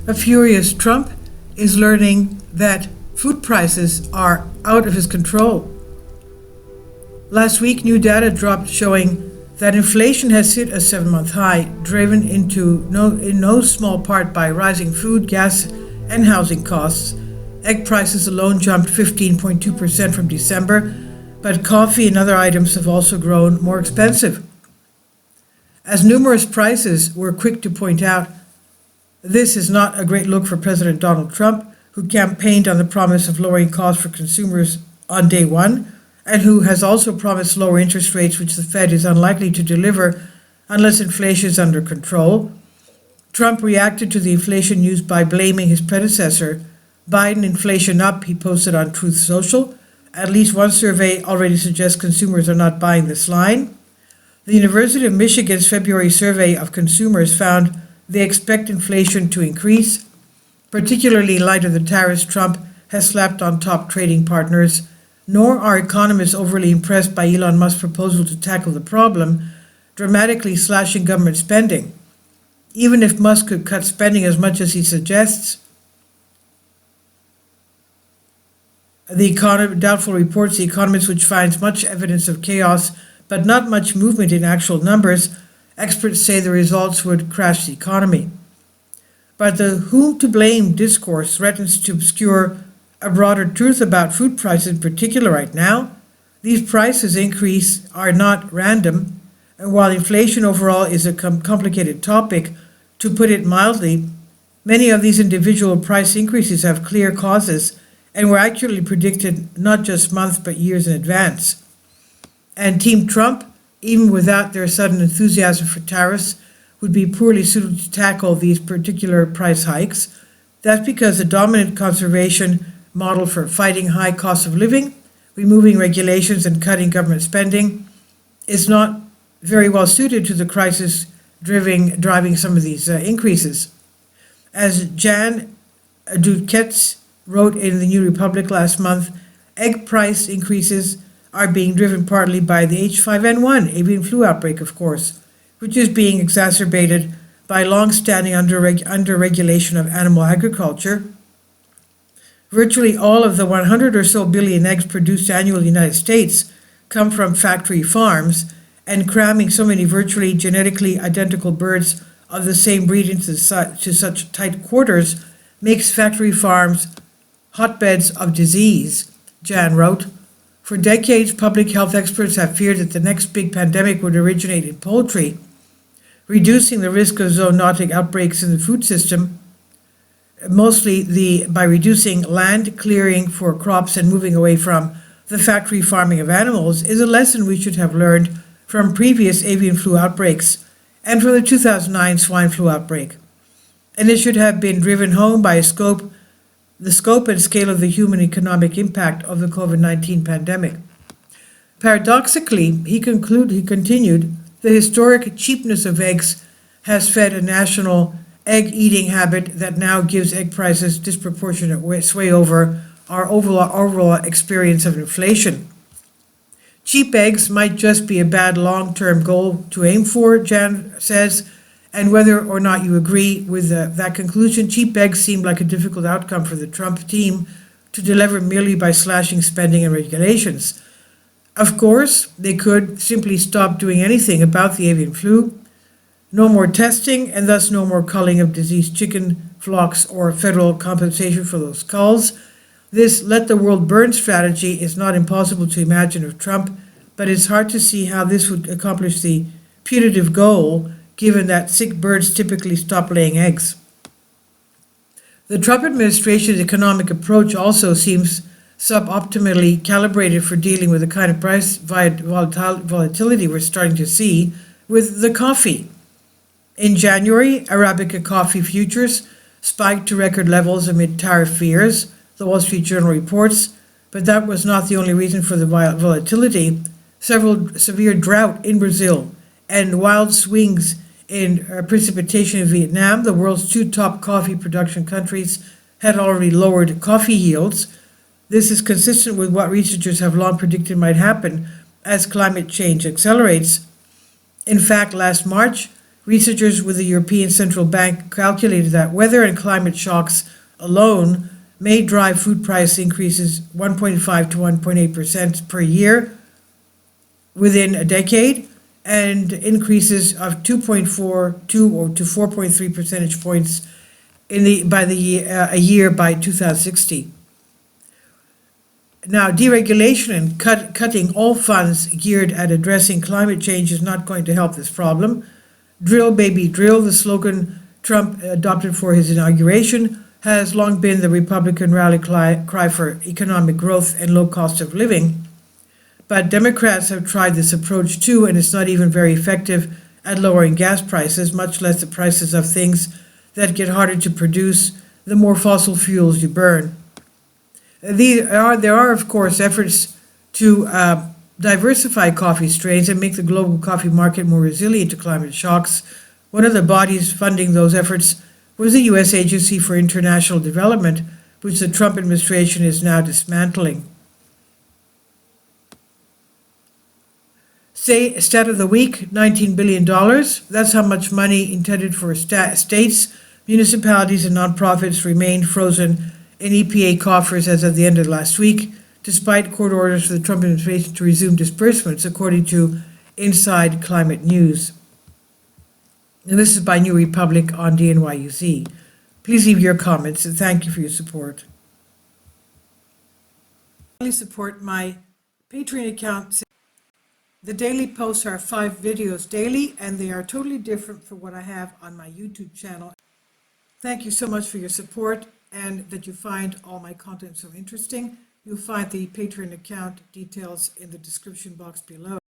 A furious Trump is learning that food prices are out of his control. Last week, new data dropped showing that inflation has hit a 7-month high, driven in no small part by rising food, gas, and housing costs. Egg prices alone jumped 15.2% from December, but coffee and other items have also grown more expensive. As numerous prices were quick to point out, this is not a great look for President Donald Trump, who campaigned on the promise of lowering costs for consumers on day one, and who has also promised lower interest rates, which the Fed is unlikely to deliver unless inflation is under control. Trump reacted to the inflation news by blaming his predecessor. Biden inflation up, he posted on Truth Social. At least one survey already suggests consumers are not buying this line. The University of Michigan's February survey of consumers found they expect inflation to increase, particularly in light of the tariffs Trump has slapped on top trading partners. Nor are economists overly impressed by Elon Musk's proposal to tackle the problem, dramatically slashing government spending. Even if Musk could cut spending as much as he suggests, doubtful reports, the Economist, which finds much evidence of chaos but not much movement in actual numbers, experts say the results would crash the economy. But the whom to blame discourse threatens to obscure a broader truth about food prices in particular right now. These prices increase are not random, and while inflation overall is a complicated topic, to put it mildly, many of these individual price increases have clear causes and were actually predicted not just months but years in advance. And Team Trump, even without their sudden enthusiasm for tariffs, would be poorly suited to tackle these particular price hikes. That's because the dominant conservation model for fighting high costs of living, removing regulations and cutting government spending, is not very well suited to the crisis driving some of these increases. As Jan Duketz wrote in the New Republic last month, egg price increases are being driven partly by the H5N1 avian flu outbreak, of course, which is being exacerbated by long-standing under-regulation of animal agriculture. Virtually all of the 100 or so billion eggs produced annually in the United States come from factory farms, and cramming so many virtually genetically identical birds of the same breed into such tight quarters makes factory farms hotbeds of disease, Jan wrote. For decades, public health experts have feared that the next big pandemic would originate in poultry, reducing the risk of zoonotic outbreaks in the food system, mostly by reducing land clearing for crops and moving away from the factory farming of animals, is a lesson we should have learned from previous avian flu outbreaks and from the 2009 swine flu outbreak. And it should have been driven home by the scope and scale of the human economic impact of the COVID-19 pandemic. Paradoxically, he continued, the historic cheapness of eggs has fed a national egg-eating habit that now gives egg prices disproportionate sway over our overall experience of inflation. Cheap eggs might just be a bad long-term goal to aim for, Jan says, and whether or not you agree with that conclusion, cheap eggs seem like a difficult outcome for the Trump team to deliver merely by slashing spending and regulations. Of course, they could simply stop doing anything about the avian flu, no more testing, and thus no more culling of diseased chicken flocks or federal compensation for those culls. This let the world burn strategy is not impossible to imagine of Trump, but it's hard to see how this would accomplish the putative goal, given that sick birds typically stop laying eggs. The Trump administration's economic approach also seems suboptimally calibrated for dealing with the kind of price volatility we're starting to see with the coffee. In January, Arabica coffee futures spiked to record levels amid tariff fears, the Wall Street Journal reports, but that was not the only reason for the volatility. Several severe drought in Brazil and wild swings in precipitation in Vietnam, the world's two top coffee production countries, had already lowered coffee yields. This is consistent with what researchers have long predicted might happen as climate change accelerates. In fact, last March, Researchers with the European Central Bank calculated that weather and climate shocks alone may drive food price increases 1.5 to 1.8% per year within a decade, and increases of 2.42 or to 4.3 percentage points a year by 2060. Now, deregulation and cutting all funds geared at addressing climate change is not going to help this problem. Drill, baby, drill, the slogan Trump adopted for his inauguration, has long been the Republican rally cry for economic growth and low cost of living. But Democrats have tried this approach too, and it's not even very effective at lowering gas prices, much less the prices of things that get harder to produce the more fossil fuels you burn. There are, of course, efforts to diversify coffee strains and make the global coffee market more resilient to climate shocks. One of the bodies funding those efforts was the U.S. Agency for International Development, which the Trump administration is now dismantling. Stat of the week, $19 billion. That's how much money intended for states, municipalities, and nonprofits remained frozen in EPA coffers as of the end of last week, despite court orders for the Trump administration to resume disbursements, according to Inside Climate News. And this is by New Republic on DNYUZ. Please leave your comments, and thank you for your support. Please support my Patreon account. The daily posts are 5 videos daily, and they are totally different from what I have on my YouTube channel. Thank you so much for your support, and that you find all my content so interesting. You'll find the Patreon account details in the description box below.